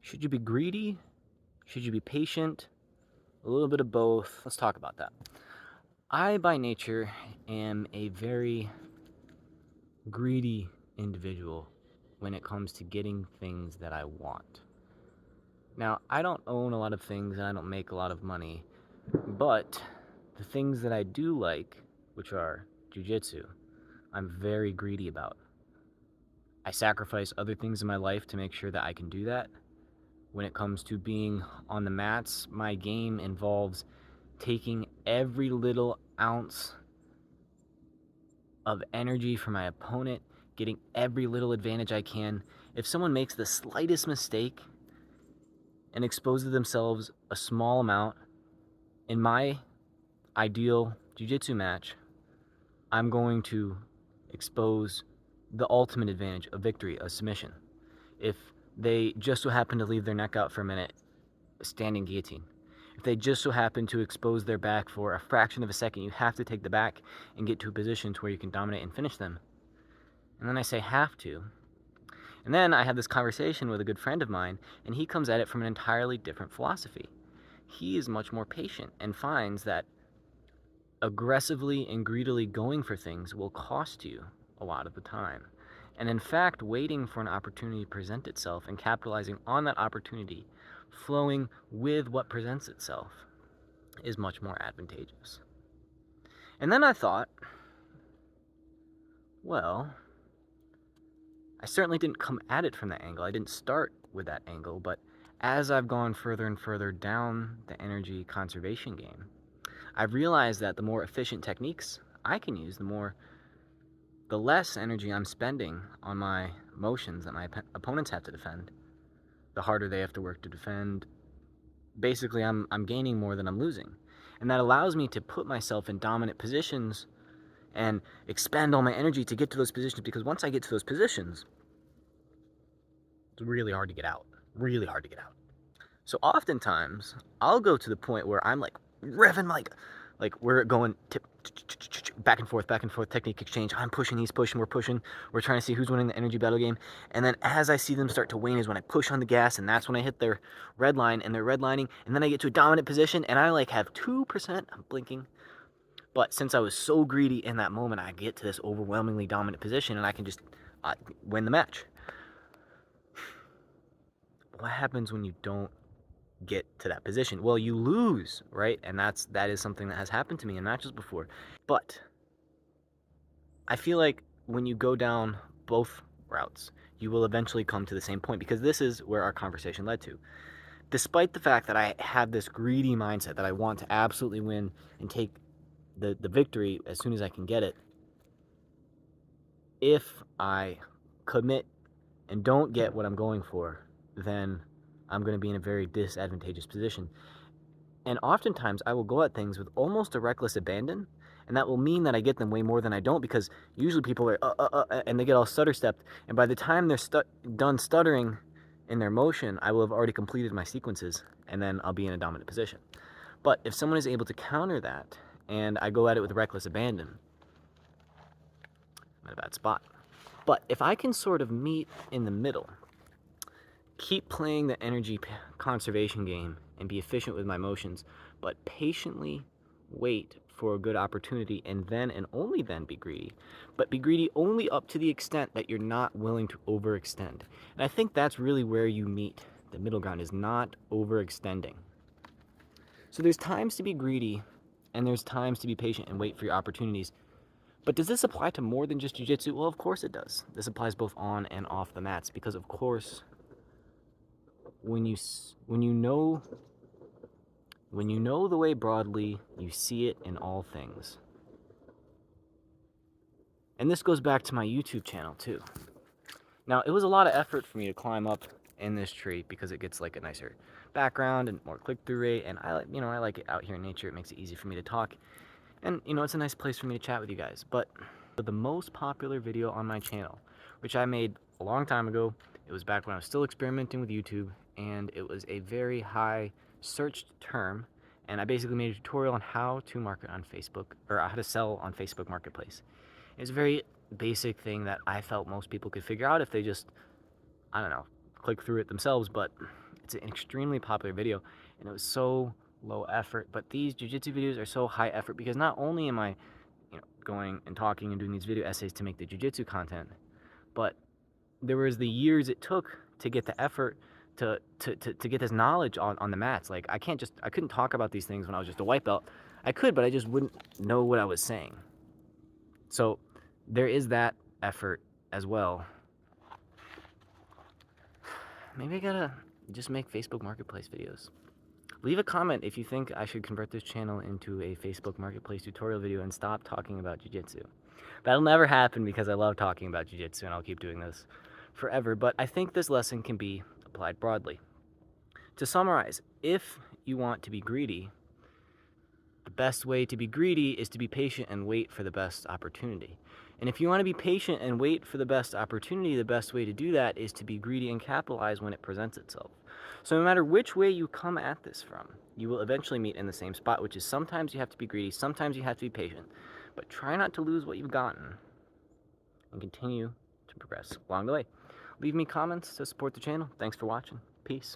Should you be greedy? Should you be patient? A little bit of both. Let's talk about that. I, by nature, am a very greedy individual when it comes to getting things that I want. Now, I don't own a lot of things and I don't make a lot of money, but the things that I do like, which are jujitsu, I'm very greedy about. I sacrifice other things in my life to make sure that I can do that. When it comes to being on the mats, my game involves taking every little ounce of energy from my opponent, getting every little advantage I can. If someone makes the slightest mistake and exposes themselves a small amount, in my ideal jiu-jitsu match, I'm going to expose the ultimate advantage, a victory, a submission. If they just so happen to leave their neck out for a minute, standing guillotine. If they just so happen to expose their back for a fraction of a second, you have to take the back and get to a position to where you can dominate and finish them. And then I say have to. And then I have this conversation with a good friend of mine, and he comes at it from an entirely different philosophy. He is much more patient and finds that aggressively and greedily going for things will cost you a lot of the time. And in fact, waiting for an opportunity to present itself and capitalizing on that opportunity, flowing with what presents itself, is much more advantageous. And then I thought, well, I certainly didn't come at it from that angle. I didn't start with that angle, but as I've gone further and further down the energy conservation game, I've realized that the more efficient techniques I can use, the less energy I'm spending on my motions that my opponents have to defend, the harder they have to work to defend. Basically, I'm gaining more than I'm losing. And that allows me to put myself in dominant positions and expend all my energy to get to those positions, because once I get to those positions, it's really hard to get out. Really hard to get out. So oftentimes, I'll go to the point where I'm like revving, like we're going back and forth, technique exchange. I'm pushing, he's pushing, we're pushing. We're trying to see who's winning the energy battle game. And then as I see them start to wane is when I push on the gas, and that's when I hit their red line, and they're redlining. And then I get to a dominant position, and I like have 2%. I'm blinking. But since I was so greedy in that moment, I get to this overwhelmingly dominant position, and I can just win the match. What happens when you don't get to that position? Well, you lose, right? And that is something that has happened to me in matches before. But I feel like when you go down both routes, you will eventually come to the same point, because this is where our conversation led to. Despite the fact that I have this greedy mindset that I want to absolutely win and take the victory as soon as I can get it, if I commit and don't get what I'm going for, then I'm going to be in a very disadvantageous position. And oftentimes I will go at things with almost a reckless abandon, and that will mean that I get them way more than I don't, because usually people are and they get all stutter-stepped, and by the time they're done stuttering in their motion, I will have already completed my sequences, and then I'll be in a dominant position. But if someone is able to counter that, and I go at it with reckless abandon, I'm in a bad spot. But if I can sort of meet in the middle, keep playing the energy conservation game and be efficient with my motions, but patiently wait for a good opportunity, and then and only then be greedy. But be greedy only up to the extent that you're not willing to overextend. And I think that's really where you meet the middle ground, is not overextending. So there's times to be greedy, and there's times to be patient and wait for your opportunities. But does this apply to more than just jiu-jitsu? Well, of course it does. This applies both on and off the mats, because of course, when you know the way broadly, you see it in all things. And this goes back to my YouTube channel too. Now, it was a lot of effort for me to climb up in this tree, because it gets like a nicer background and more click-through rate, and I like it out here in nature. It makes it easy for me to talk. And, it's a nice place for me to chat with you guys. But the most popular video on my channel, which I made a long time ago, it was back when I was still experimenting with YouTube, and it was a very high searched term, and I basically made a tutorial on how to market on Facebook, or how to sell on Facebook Marketplace. It's a very basic thing that I felt most people could figure out if they just, I don't know, click through it themselves, but It's an extremely popular video, and it was so low effort. But these jiu-jitsu videos are so high effort because not only am I, going and talking and doing these video essays to make the jiu-jitsu content, but there was the years it took to get the effort to get this knowledge on the mats. Like I couldn't talk about these things when I was just a white belt. I could, but I just wouldn't know what I was saying. So there is that effort as well. Maybe I gotta just make Facebook Marketplace videos. Leave a comment if you think I should convert this channel into a Facebook Marketplace tutorial video and stop talking about jiu-jitsu. That'll never happen because I love talking about jiu-jitsu and I'll keep doing this forever, but I think this lesson can be applied broadly. To summarize, if you want to be greedy, the best way to be greedy is to be patient and wait for the best opportunity. And if you want to be patient and wait for the best opportunity, the best way to do that is to be greedy and capitalize when it presents itself. So no matter which way you come at this from, you will eventually meet in the same spot, which is sometimes you have to be greedy, sometimes you have to be patient, but try not to lose what you've gotten and continue to progress along the way. Leave me comments to support the channel. Thanks for watching. Peace.